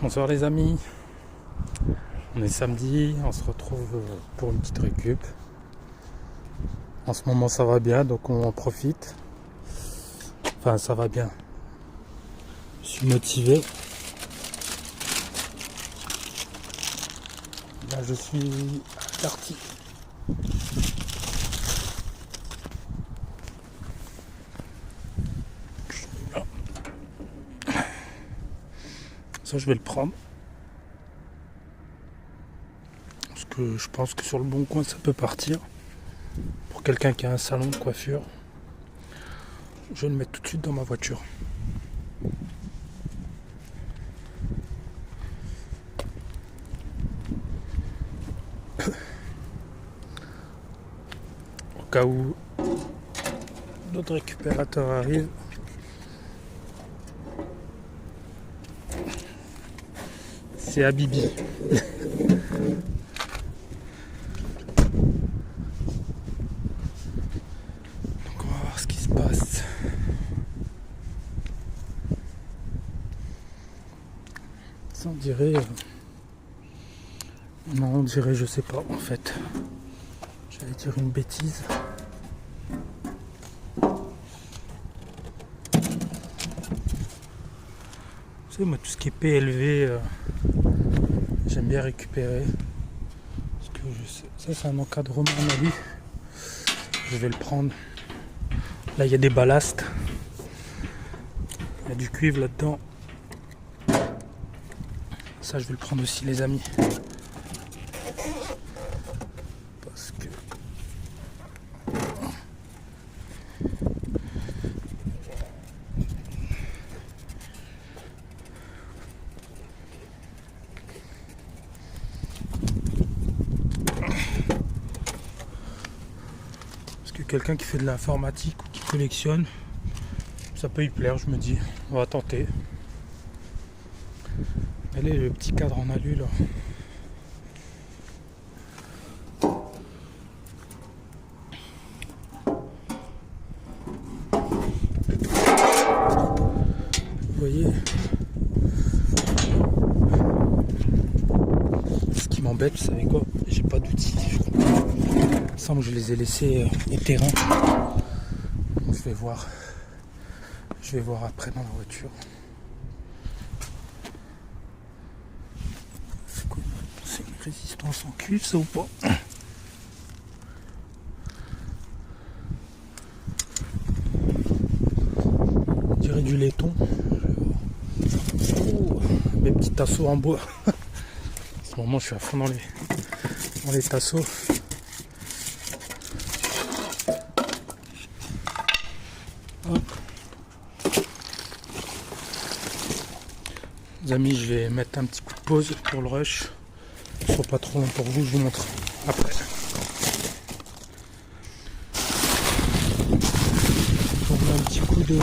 Bonsoir les amis, on est samedi, on se retrouve pour une petite récup. En ce moment ça va bien, donc on en profite. Enfin ça va bien, je suis motivé. Là je suis à Darty. Ça je vais le prendre. Parce que je pense que sur le bon coin ça peut partir. Pour quelqu'un qui a un salon de coiffure. Je vais le mettre tout de suite dans ma voiture. Au cas où d'autres récupérateurs arrivent. C'est Habibi. Donc on va voir ce qui se passe. Ça on dirait... Non, on dirait, je sais pas en fait. J'allais dire une bêtise. Vous savez, moi tout ce qui est PLV, j'aime bien récupérer. Parce que je sais, ça c'est un encadrement à lui. Je vais le prendre. Là il y a des ballasts. Il y a du cuivre là-dedans. Ça je vais le prendre aussi les amis. Parce que... quelqu'un qui fait de l'informatique ou qui collectionne, ça peut y plaire, je me dis, on va tenter. Elle est le petit cadre en alu là. Vous voyez, ce qui m'embête, vous savez quoi, j'ai pas d'outils. Il me semble que je les ai laissés au terrain. Donc, je vais voir après dans la voiture. C'est une résistance en cuivre ça ou pas? On dirait du laiton. Oh, mes petits tasseaux en bois. En ce moment je suis à fond dans les tasseaux. Hop. Les amis, je vais mettre un petit coup de pause pour le rush. Ce sera pas trop long pour vous, je vous montre après. On met un petit coup de...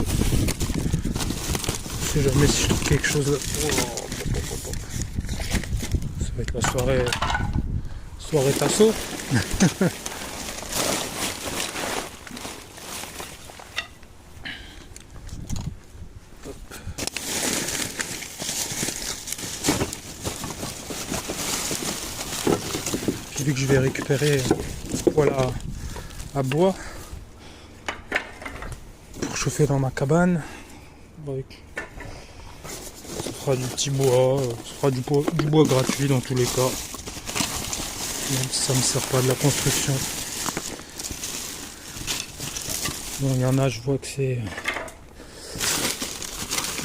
Je sais jamais si je trouve quelque chose là. Ça va être la soirée tasso. J'ai vu que je vais récupérer une poêle à bois pour chauffer dans ma cabane. Ça fera du petit bois, ça fera du bois gratuit dans tous les cas. Même si ça ne me sert pas de la construction. Bon, il y en a, je vois que c'est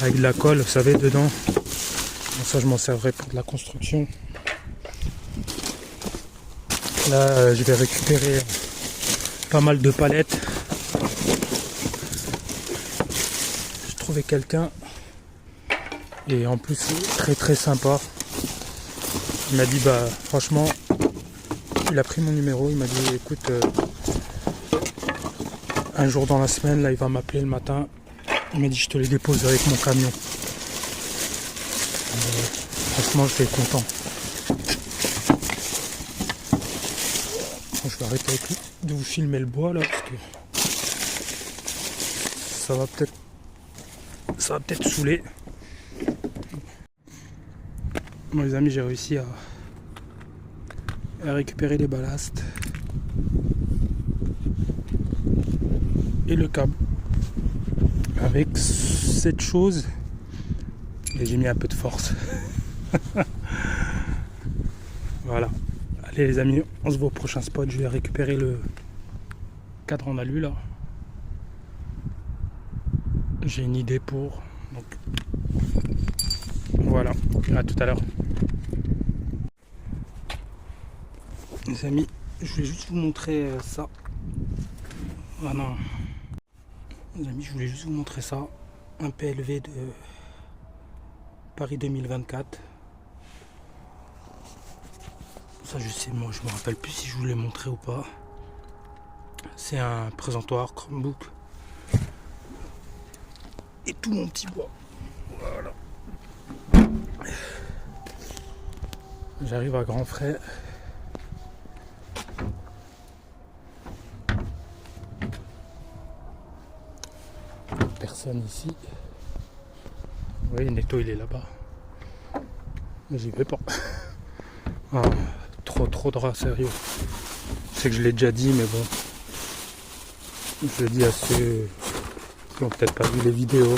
avec de la colle, vous savez, dedans. Bon, ça, je m'en servirai pour de la construction. Là, je vais récupérer pas mal de palettes. J'ai trouvé quelqu'un et en plus très très sympa. Il m'a dit bah franchement, il a pris mon numéro, il m'a dit écoute, un jour dans la semaine, là il va m'appeler le matin. Il m'a dit je te les dépose avec mon camion. Franchement j'étais content. Je vais arrêter de vous filmer le bois là parce que ça va peut-être saouler. Bon les amis, j'ai réussi à récupérer les ballasts et le câble avec cette chose, et j'ai mis un peu de force. Voilà. Allez les amis, on se voit au prochain spot. Je vais récupérer le cadre en alu là. J'ai une idée pour. Donc voilà, à tout à l'heure. Les amis, je voulais juste vous montrer ça. Ah non. Les amis, je voulais juste vous montrer ça. Un PLV de Paris 2024. Ça je sais, moi je me rappelle plus si je vous l'ai montré ou pas. C'est un présentoir Chromebook. Et tout mon petit bois. Voilà. J'arrive à grands frais. Personne ici. Vous voyez, Netto il est là-bas. Mais j'y vais pas. Ah, trop de sérieux. Je sais que je l'ai déjà dit, mais bon. Je le dis à ceux qui ont peut-être pas vu les vidéos.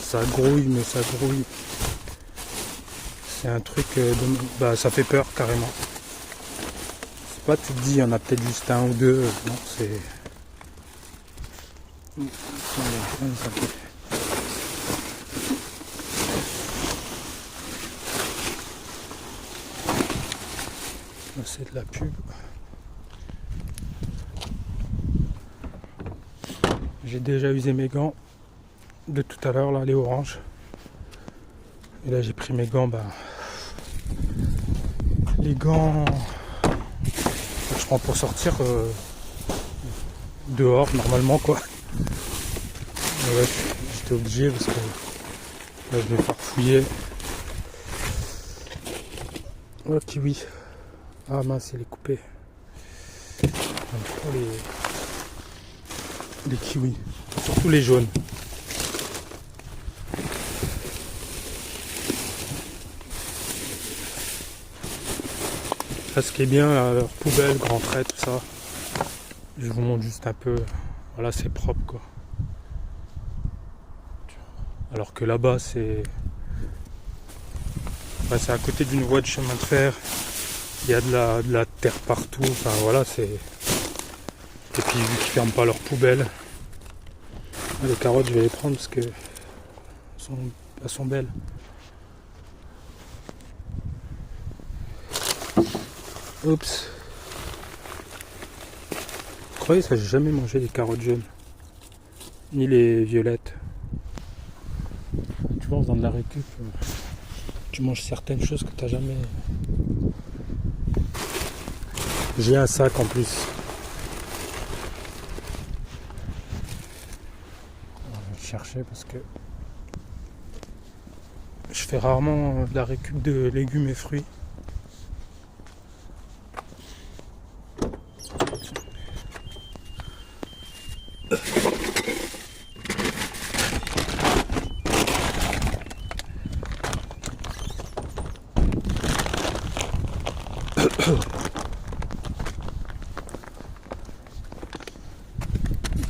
Ça grouille, mais ça grouille. C'est un truc bah ça fait peur carrément. C'est pas, tu te dis il y en a peut-être juste un ou deux. Non, c'est. C'est de la pub. J'ai déjà usé mes gants de tout à l'heure là, les oranges. Et là j'ai pris mes gants, bah les gants que je prends pour sortir dehors normalement quoi. Et ouais, j'étais obligé parce que là je vais farfouiller. Oh kiwi. Ah mince, il est coupé. Les kiwis, surtout les jaunes. Là, ce qui est bien, leur poubelle, grand trait, tout ça. Je vous montre juste un peu. Voilà, c'est propre quoi. Alors que là-bas, c'est à côté d'une voie de chemin de fer. Il y a de la terre partout. Enfin voilà, c'est. Et puis vu qu'ils ferment pas leurs poubelles. Les carottes, je vais les prendre parce que elles sont belles. Oups. Vous croyez ça, j'ai jamais mangé les carottes jaunes. Ni les violettes. Tu vois, dans de la récup, tu manges certaines choses que tu n'as jamais. J'ai un sac en plus. Je vais chercher parce que je fais rarement de la récup de légumes et fruits.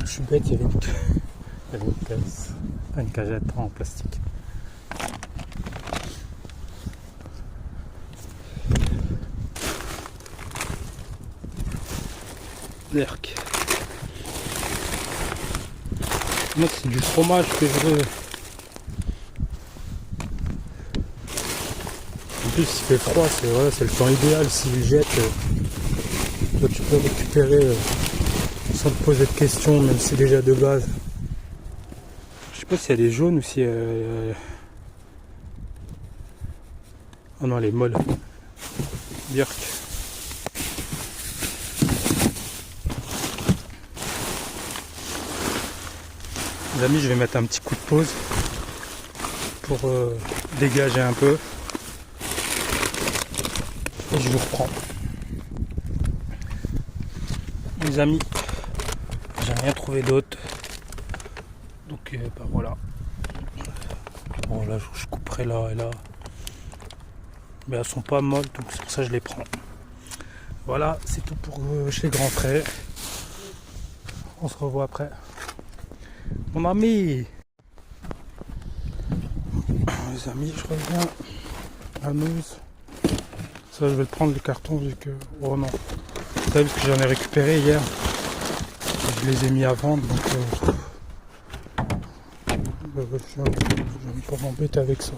Je suis bête, il y avait une caisse, une cagette en plastique. L'erc. Moi c'est du fromage que je veux. En plus il fait froid, c'est le temps idéal. S'il jette, toi tu peux récupérer sans te poser de questions, même si c'est déjà de base. Je sais pas s'il y a des jaunes ou si oh non, elle est molle. Birk. Les amis, je vais mettre un petit coup de pause pour dégager un peu. Et je vous reprends. Les amis, j'ai rien trouvé d'autre. Donc bah voilà. Bon là je couperai là et là. Mais elles sont pas molles, donc c'est pour ça que je les prends. Voilà, c'est tout pour chez Grand Frais. On se revoit après. Mon ami! Les amis, je reviens à Nouz. Ça, je vais le prendre le carton vu que... Oh non. Vous savez, parce que j'en ai récupéré hier. Je les ai mis à vendre, donc... je vais pas m'embêter avec ça.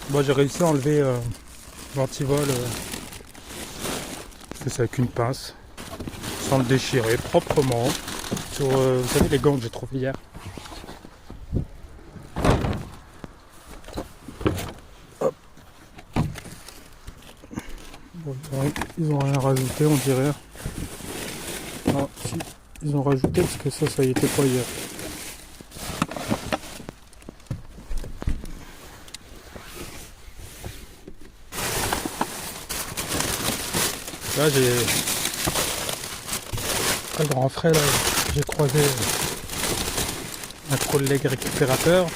Bon, j'ai réussi à enlever l'antivol. Je fais ça avec une pince. Sans le déchirer, proprement. Sur, vous savez, les gants que j'ai trouvés hier. Hop. Bon, ils ont rien rajouté, on dirait. Ah, si, ils ont rajouté parce que ça y était pas hier. Là, j'ai un grand frais, là, j'ai croisé un collègue récupérateur.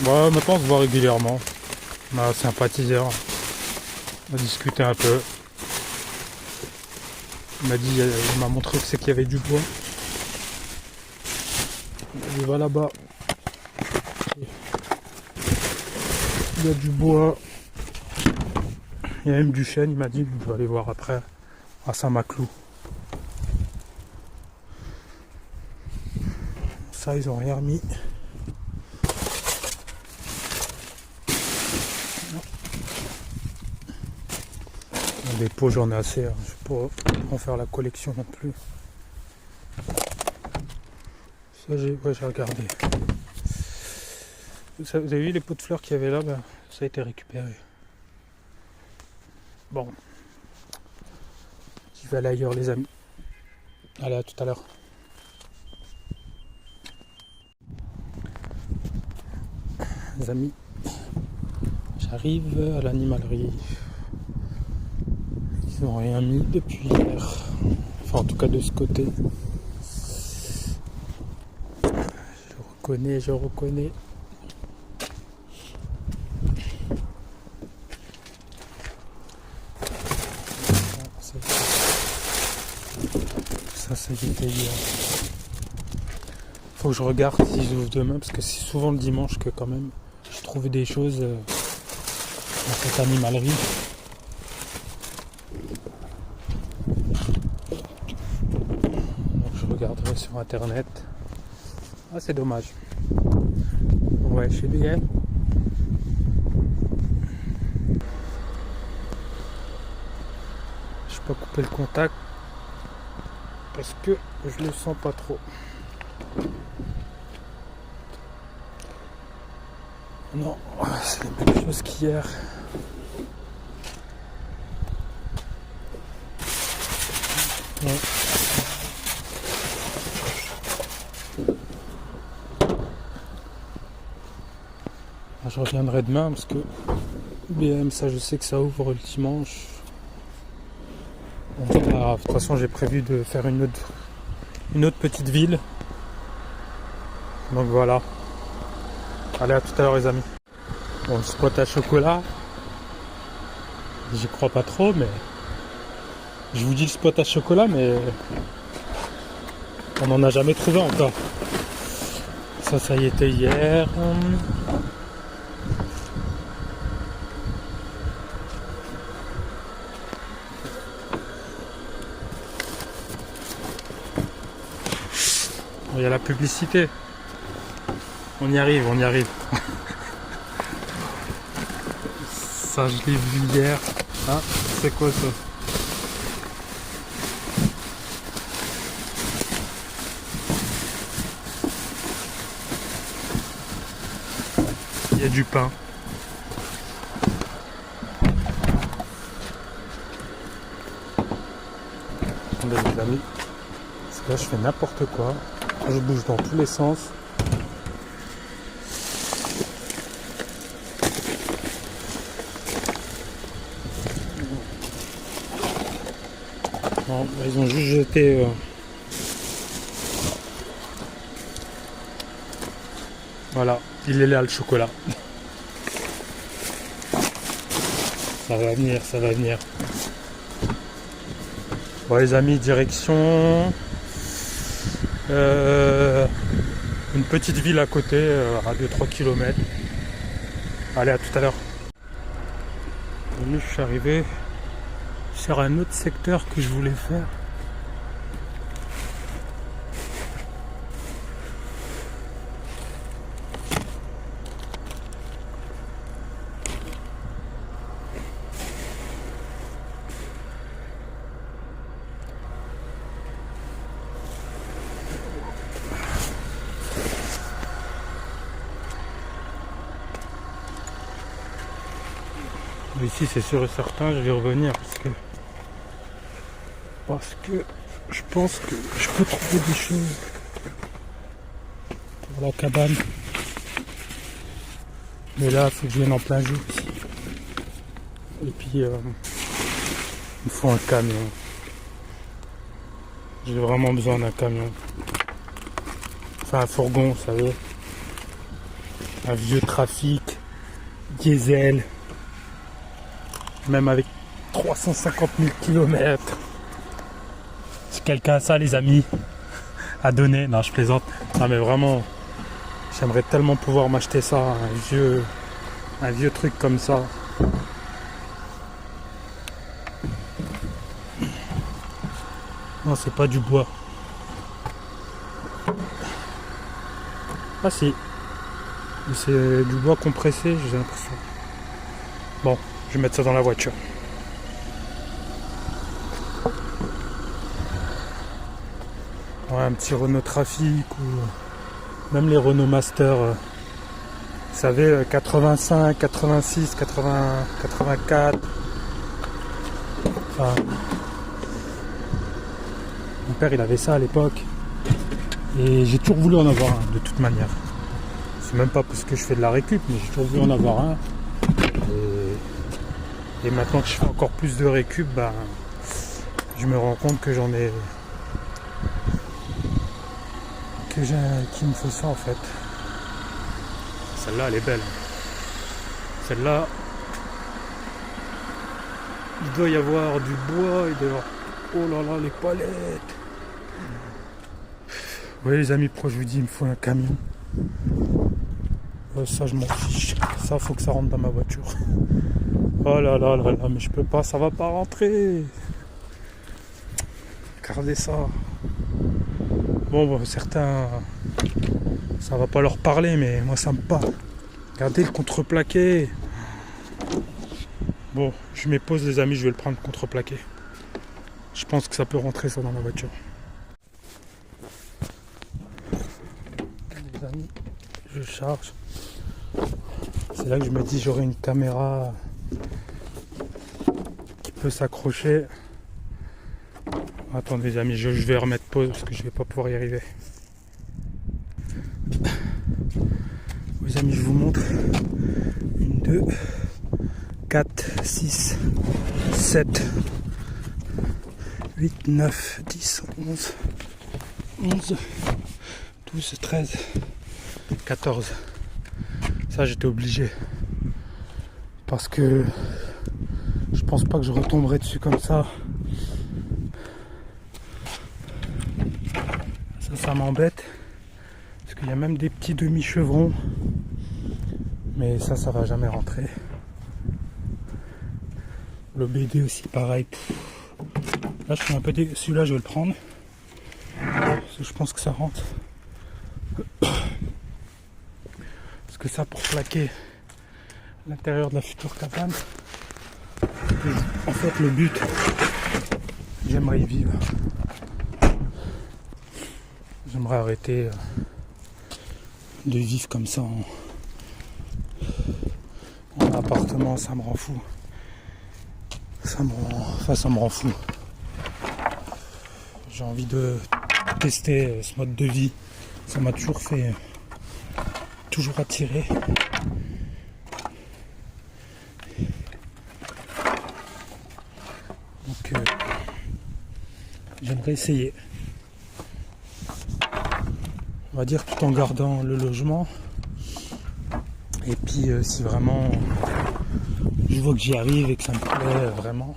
Bon, maintenant on se voit régulièrement. On a sympathisé, on a discuté un peu. Il m'a dit, il m'a montré que c'est qu'il y avait du bois. Il va là-bas. Il y a du bois. Il y a même du chêne, il m'a dit, je vais aller voir après à Saint-Maclou. Ça, ils ont rien remis. Des pots, j'en ai assez, hein. Je ne vais pas en faire la collection non plus. Ça, j'ai regardé. Vous avez vu les pots de fleurs qu'il y avait là, ben, ça a été récupéré. Bon. Je vais aller ailleurs, les amis. Allez, à tout à l'heure. Les amis, j'arrive à l'animalerie. Ils n'ont rien mis depuis hier. Enfin, en tout cas de ce côté. Je reconnais. Ça y était hier. Faut que je regarde s'ils ouvrent demain, parce que c'est souvent le dimanche que quand même je trouve des choses dans cette animalerie. Donc je regarderai sur internet. Ah, c'est dommage. Ouais, chez BM. Je peux pas couper le contact parce que je le sens pas trop. Non, c'est la même chose qu'hier. Ouais. Je reviendrai demain parce que BM, ça je sais que ça ouvre le dimanche. Bon, c'est pas grave. De toute façon, j'ai prévu de faire une autre petite ville. Donc voilà. Allez, à tout à l'heure les amis. Bon, le spot à chocolat, j'y crois pas trop, mais je vous dis le spot à chocolat, mais on n'en a jamais trouvé encore. Ça y était hier. Il y a la publicité. On y arrive. Ça, je l'ai vu hier. Ah, c'est quoi ça? Il y a du pain. Attendez les amis. Parce que là, je fais n'importe quoi. Je bouge dans tous les sens. Non, ils ont juste jeté Voilà, il est là le chocolat. Ça va venir, ça va venir. Bon les amis, direction une petite ville à côté, à 2-3 km. Allez, à tout à l'heure. Je suis arrivé sur un autre secteur que je voulais faire. Ici c'est sûr et certain, je vais revenir parce que je pense que je peux trouver des choses pour la cabane. Mais là, il faut que je vienne en plein jour ici. Et puis, il me faut un camion. J'ai vraiment besoin d'un camion. Enfin, un fourgon, vous savez. Un vieux trafic, diesel. Même avec 350 000 km. Si quelqu'un a ça, les amis, à donner. Non, je plaisante. Non, mais vraiment, j'aimerais tellement pouvoir m'acheter ça. Un vieux truc comme ça. Non, c'est pas du bois. Ah si. C'est du bois compressé, j'ai l'impression. Bon, je vais mettre ça dans la voiture. Ouais, un petit Renault Trafic ou même les Renault Master. Vous savez, 85, 86, 80, 84. Enfin, mon père il avait ça à l'époque. Et j'ai toujours voulu en avoir un de toute manière. C'est même pas parce que je fais de la récup, mais j'ai toujours voulu en avoir un. Et maintenant que je fais encore plus de récup, ben, je me rends compte que j'en ai. Qu'il me faut ça en fait. Celle-là elle est belle. Celle-là, il doit y avoir du bois, il doit y avoir. Oh là là, les palettes. Vous voyez les amis, pourquoi je vous dis il me faut un camion. Ça je m'en fiche. Ça faut que ça rentre dans ma voiture. Oh là là là là, mais je peux pas, ça va pas rentrer. Regardez ça. Bon, certains, ça va pas leur parler, mais moi ça me parle. Regardez le contreplaqué. Bon, je m'y pose les amis, je vais le prendre contreplaqué. Je pense que ça peut rentrer ça dans la voiture. Les amis, je charge. C'est là que je me dis j'aurai une caméra qui peut s'accrocher. Attendez les amis, je vais remettre pause parce que je vais pas pouvoir y arriver. Les amis, je vous montre. 1, 2, 4, 6, 7, 8, 9, 10, 11, 11, 12, 13, 14. Ça j'étais obligé. Parce que je pense pas que je retomberai dessus comme ça. Ça m'embête. Parce qu'il y a même des petits demi-chevrons. Mais ça va jamais rentrer. Le BD aussi pareil. Là je suis un peu celui-là je vais le prendre. Parce que je pense que ça rentre. Parce que ça pour plaquer l'intérieur de la future cabane. En fait le but, j'aimerais y vivre. J'aimerais arrêter de vivre comme ça en appartement, ça me rend fou. Ça me rend fou. J'ai envie de tester ce mode de vie. Ça m'a toujours attiré. Donc j'aimerais essayer. On va dire tout en gardant le logement. Et puis si vraiment je vois que j'y arrive et que ça me plaît vraiment.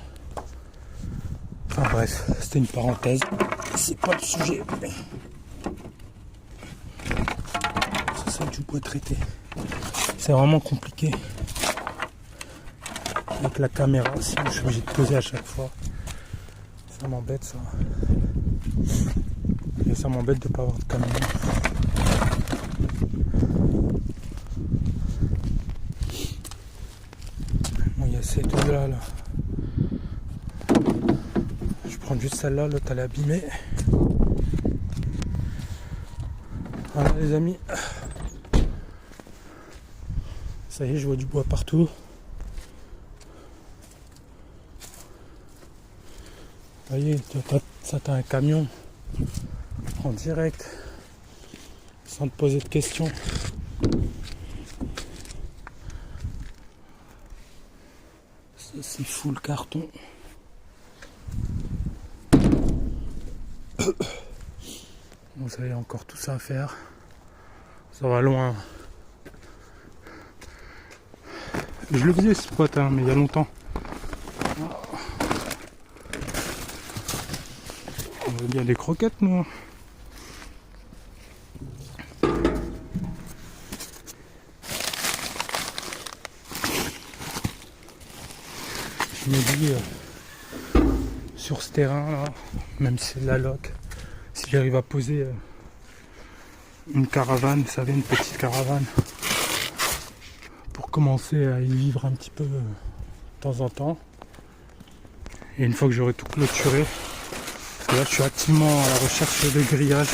Enfin bref, c'était une parenthèse. C'est pas le sujet. C'est ça que je pourrais traiter. C'est vraiment compliqué. Avec la caméra aussi, je suis obligé de poser à chaque fois. Ça m'embête ça. Et ça m'embête de ne pas avoir de caméra. Bon, il y a ces deux là. Je prends juste celle-là, l'autre elle est abîmée. Voilà les amis. Ça y est, je vois du bois partout. Vous voyez, ça t'as un camion en direct, sans te poser de questions. Ça c'est full carton. Vous avez encore tout ça à faire. Ça va loin. Je le faisais ce spot, hein, mais il y a longtemps. On veut bien des croquettes, nous. Je me dis, sur ce terrain là, même si c'est de la loc, si j'arrive à poser une caravane, vous savez, une petite caravane, pour commencer à y vivre un petit peu de temps en temps. Et une fois que j'aurai tout clôturé, parce que là je suis activement à la recherche de grillage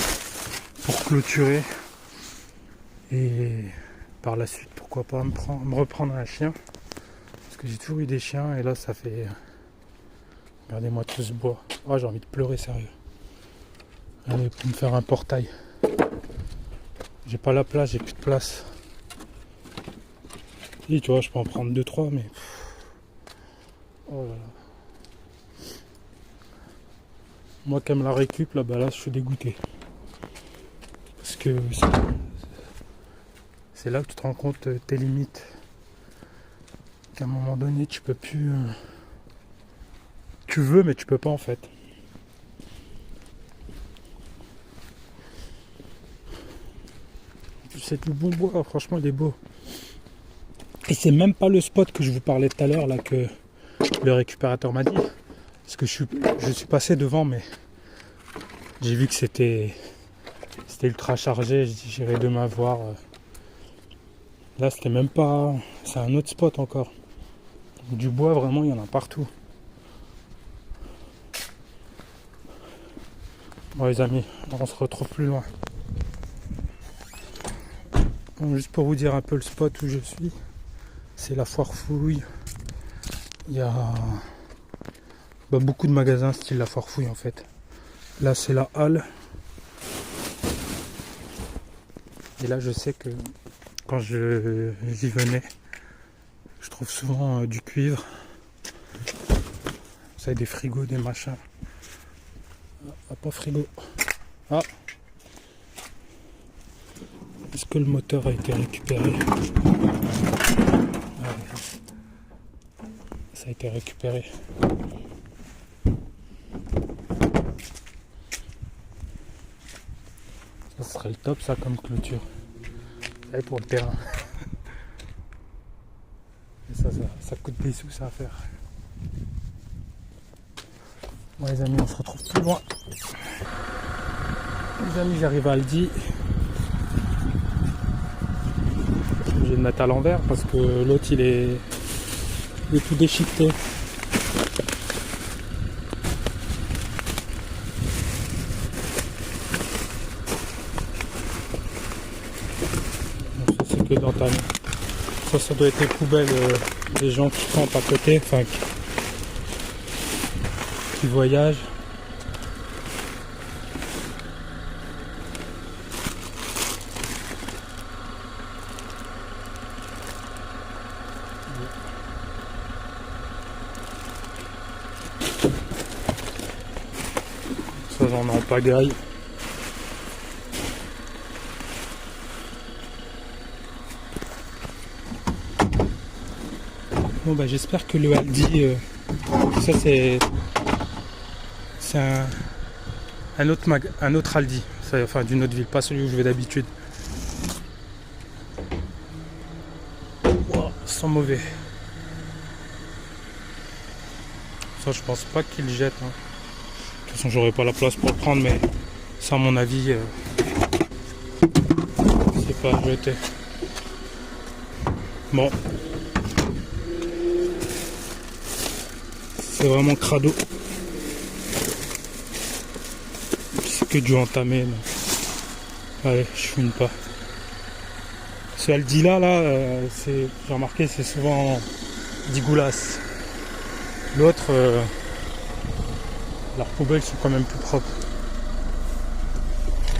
pour clôturer. Et par la suite, pourquoi pas me reprendre un chien. Parce que j'ai toujours eu des chiens et là ça fait... Regardez-moi tout ce bois. Oh, j'ai envie de pleurer, sérieux. Allez, pour me faire un portail. J'ai pas la place, j'ai plus de place. Si, tu vois, je peux en prendre 2-3, mais... Oh là là. Moi qui aime la récup, là, bah là, je suis dégoûté. Parce que c'est là que tu te rends compte tes limites. Qu'à un moment donné, tu peux plus... Tu veux, mais tu peux pas, en fait. C'est du bon bois, franchement, il est beau. Et c'est même pas le spot que je vous parlais tout à l'heure, là, que le récupérateur m'a dit. Parce que je suis passé devant, mais j'ai vu que c'était ultra chargé. Je dis, j'irai demain voir. Là, c'était même pas... C'est un autre spot encore. Du bois, vraiment, il y en a partout. Bon, les amis, on se retrouve plus loin. Bon, juste pour vous dire un peu le spot où je suis, c'est la Foire Fouille. Il y a beaucoup de magasins style la Foire Fouille en fait. Là, c'est la halle. Et là, je sais que quand j'y venais, je trouve souvent du cuivre. Vous savez, des frigos, des machins. Ah, pas frigo. Ah. Est-ce que le moteur a été récupéré? Ah, ça a été récupéré. Ça serait le top, ça, comme clôture. Ça pour le terrain. Et ça coûte des sous, ça à faire. Bon, les amis, on se retrouve plus loin. Les amis, j'arrive à Aldi. Je suis obligé de mettre à l'envers parce que l'autre il est tout déchiqueté. Ça c'est que d'entamer. Ça doit être les poubelles des gens qui campent à côté, enfin qui voyagent. Ça j'en ai en pagaille. Bon bah j'espère que le Aldi, ça c'est un autre Aldi, enfin d'une autre ville, pas celui où je vais d'habitude. Wow, sans mauvais. Ça je pense pas qu'il jette. Hein. De toute façon j'aurais pas la place pour le prendre, mais ça à mon avis c'est pas jeté. Bon. C'est vraiment crado. C'est que du entamé. Donc. Allez, je fume pas. Ce Aldi là, j'ai remarqué, c'est souvent dégueulasse. L'autre, leurs poubelles sont quand même plus propres.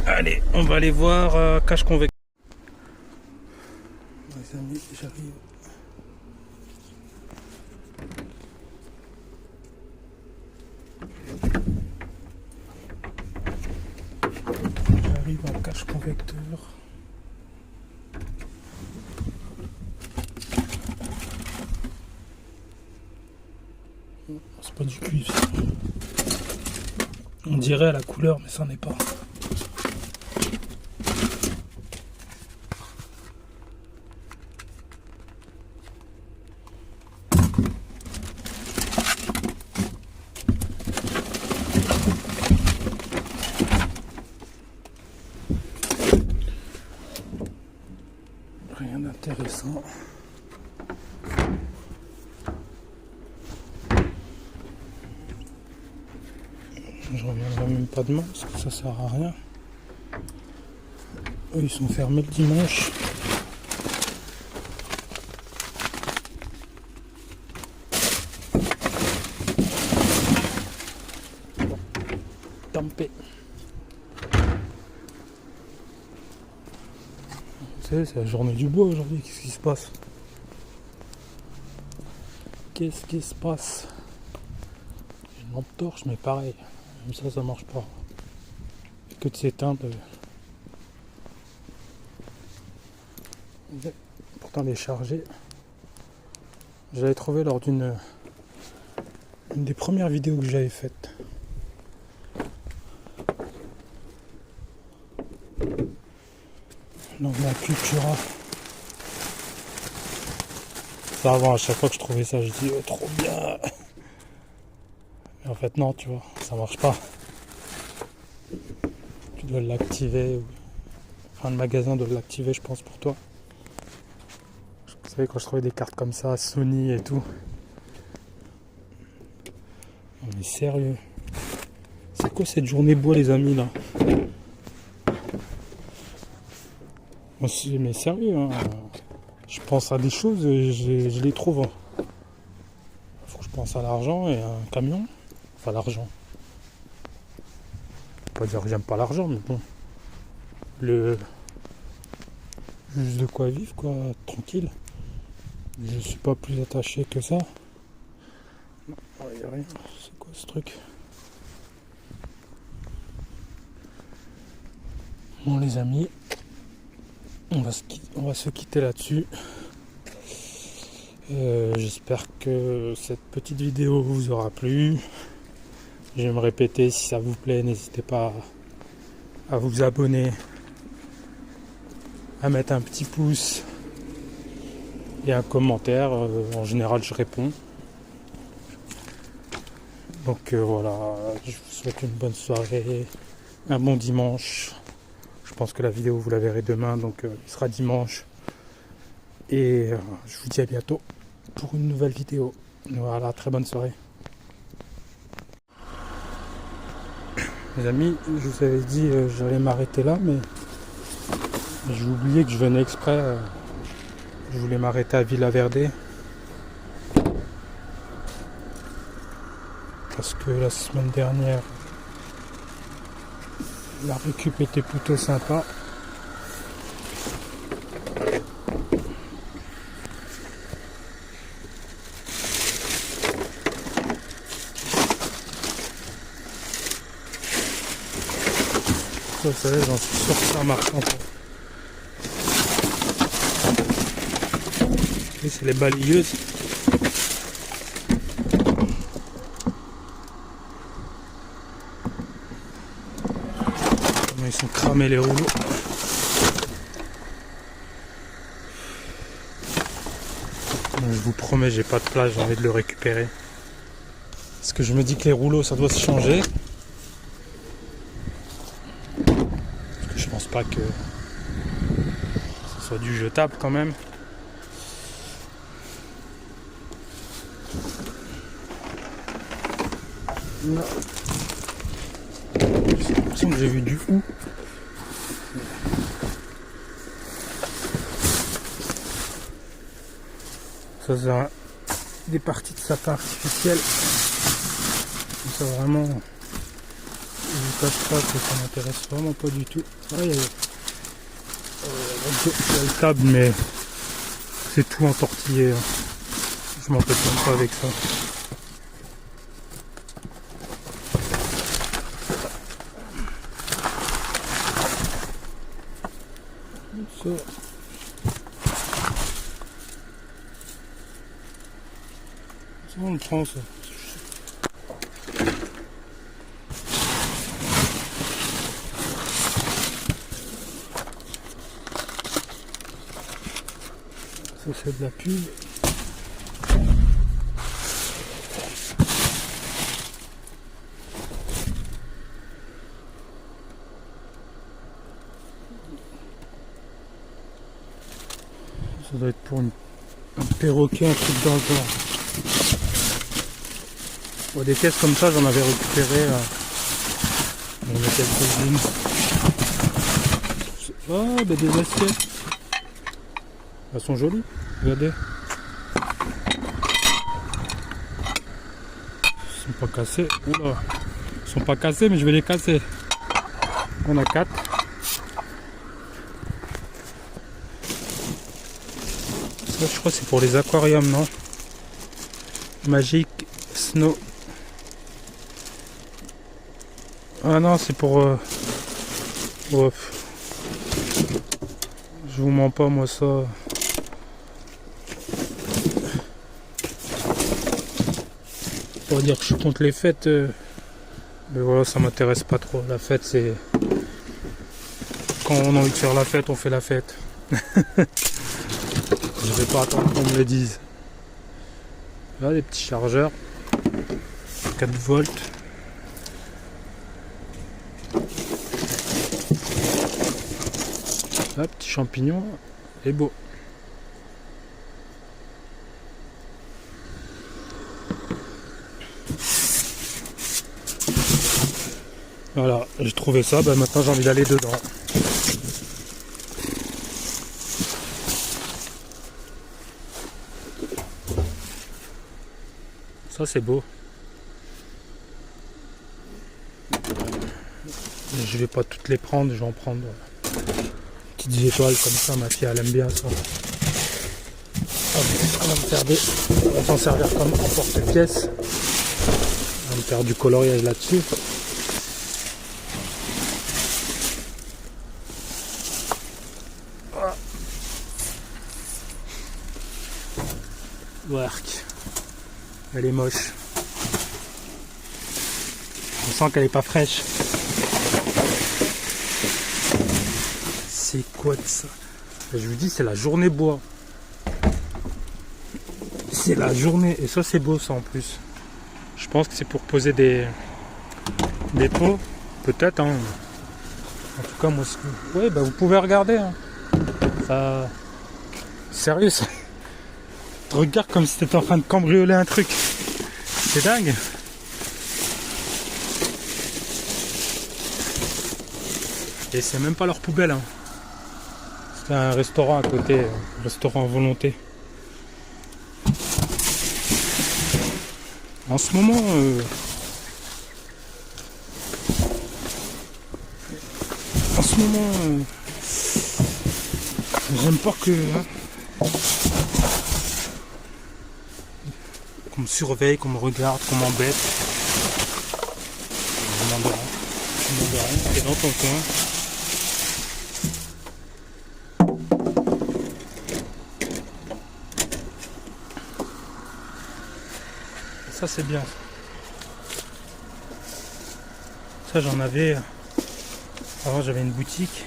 Allez, on va aller voir cache convexe. Les amis, j'arrive. J'arrive en cache convecteur. C'est pas du cuivre. On dirait à la couleur, mais ça n'est pas. Rien d'intéressant. Je reviendrai même pas demain parce que ça sert à rien. Eux ils sont fermés le dimanche. Tampé. Vous savez, c'est la journée du bois aujourd'hui. Qu'est-ce qui se passe? Qu'est-ce qui se passe? J'ai une lampe torche, mais pareil. Même ça marche pas. Que de s'éteindre. Pourtant, elle est chargée. J'avais trouvé lors d'une des premières vidéos que j'avais faites. Donc la Cultura. Ça avant, à chaque fois que je trouvais ça, je dis oh, trop bien. Et en fait non, tu vois, ça marche pas. Tu dois l'activer. Enfin le magasin doit l'activer je pense pour toi. Vous savez quand je trouvais des cartes comme ça, Sony et tout. On est sérieux. C'est quoi cette journée bois les amis là? Mais sérieux, hein. Je pense à des choses et je les trouve. Faut que je pense à l'argent et à un camion. Enfin l'argent. Je peux pas dire que j'aime pas l'argent, mais bon. Juste de quoi vivre, quoi, tranquille. Je suis pas plus attaché que ça. Non, il n'y a rien. C'est quoi ce truc? Bon les amis. On va se quitter là-dessus. J'espère que cette petite vidéo vous aura plu. Je vais me répéter, si ça vous plaît, n'hésitez pas à vous abonner, à mettre un petit pouce et un commentaire. En général, je réponds. Donc voilà, je vous souhaite une bonne soirée, un bon dimanche. Je pense que la vidéo vous la verrez demain, donc il sera dimanche. Et je vous dis à bientôt pour une nouvelle vidéo. Voilà, très bonne soirée. Les amis, je vous avais dit j'allais m'arrêter là, mais j'ai oublié que je venais exprès. Je voulais m'arrêter à Villa Verde. Parce que la semaine dernière, la récup était plutôt sympa. Vous savez, j'en suis sûr que ça marche encore. Et c'est les balayeuses. Ils sont cramés les rouleaux. Je vous promets, j'ai pas de place, j'ai envie de le récupérer. Parce que je me dis que les rouleaux, ça doit se changer. Parce que je pense pas que ce soit du jetable quand même. Non. J'ai l'impression que j'ai vu du fou. Ça c'est des parties de sapin artificiel. Ça vraiment, je vous cache pas que ça m'intéresse vraiment pas du tout. Ah, il y a le câble, mais c'est tout entortillé. Hein. Je m'embête même pas avec ça. Ça. Ça, on le prend ça. Ça c'est de la pub. Ça doit être pour un perroquet, un truc dans le genre. Bon, des caisses comme ça, j'en avais récupéré. On a quelques-unes. Ah, bah des assiettes. Elles sont jolies. Regardez. Ils sont pas cassés. Oula. Ils sont pas cassés, mais je vais les casser. On a 4. Ça, je crois que c'est pour les aquariums, non? Magic Snow. Ah non, c'est pour... Oh. Je vous mens pas, moi, ça... Pour dire que je suis contre les fêtes, mais voilà, ça m'intéresse pas trop. La fête, c'est quand on a envie de faire la fête, on fait la fête. Je vais pas attendre qu'on me le dise. Là, des petits chargeurs, 4 volts. Là, petit champignon, et beau. Voilà, j'ai trouvé ça, bah maintenant j'ai envie d'aller dedans. Ça c'est beau. Je vais pas toutes les prendre, je vais en prendre petites étoiles comme ça, ma fille elle aime bien ça. On va s'en servir comme porte-pièce. On va me faire du coloriage là-dessus. Work. Elle est moche. On sent qu'elle est pas fraîche. C'est quoi de ça? Je vous dis, c'est la journée bois. C'est la journée. Et ça, c'est beau ça en plus. Je pense que c'est pour poser des pots. Peut-être. Hein. En tout cas, moi, ouais, bah, vous pouvez regarder. Hein. Ça... Sérieux, ça... Regarde comme si t'étais en train de cambrioler un truc. C'est dingue. Et c'est même pas leur poubelle. Hein. C'est un restaurant à côté. Un restaurant à volonté. En ce moment... j'aime pas que... Hein, qu'on me surveille, qu'on me regarde, qu'on m'embête. Je demande rien. T'es dans ton coin. Ça c'est bien. Ça j'en avais Avant j'avais une boutique,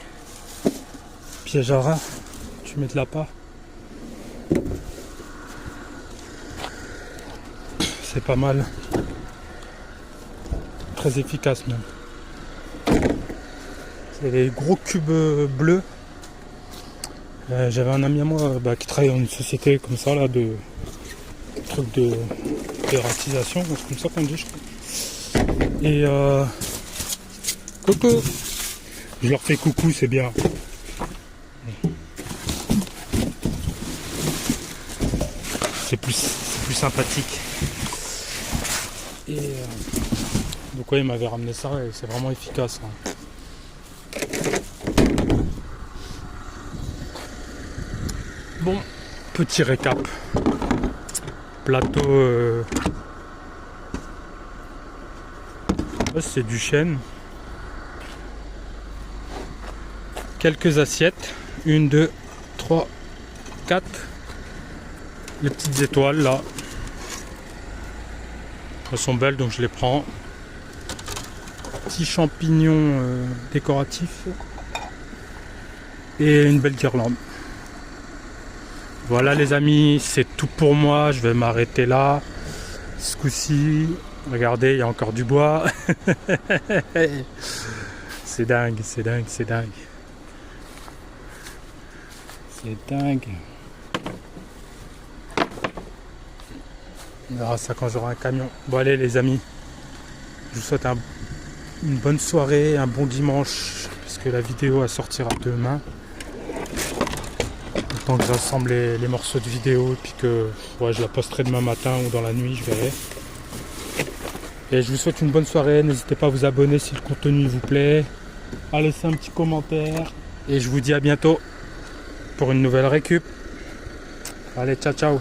piège à rats, tu mets de l'appât. C'est pas mal, très efficace même. C'est les gros cubes bleus. J'avais un ami à moi qui travaille dans une société comme ça là, de trucs de dératisation, c'est comme ça qu'on dit je crois. Et coucou, je leur fais coucou, c'est bien. C'est plus sympathique. Et donc ouais, il m'avait ramené ça et c'est vraiment efficace. Hein. Bon, petit récap. Plateau, c'est du chêne. Quelques assiettes. 1, 2, 3, 4. Les petites étoiles là. Elles sont belles donc je les prends. Petits champignons décoratifs. Et une belle guirlande. Voilà les amis, c'est tout pour moi. Je vais m'arrêter là. Ce coup-ci, regardez, il y a encore du bois. C'est dingue, c'est dingue, c'est dingue. C'est dingue. On verra ça quand j'aurai un camion. Bon allez les amis, je vous souhaite une bonne soirée, un bon dimanche, parce que la vidéo elle sortira demain. Le temps que j'assemble les morceaux de vidéo, et puis que je la posterai demain matin ou dans la nuit, je verrai. Et je vous souhaite une bonne soirée, n'hésitez pas à vous abonner si le contenu vous plaît, à laisser un petit commentaire, et je vous dis à bientôt pour une nouvelle récup. Allez, ciao ciao.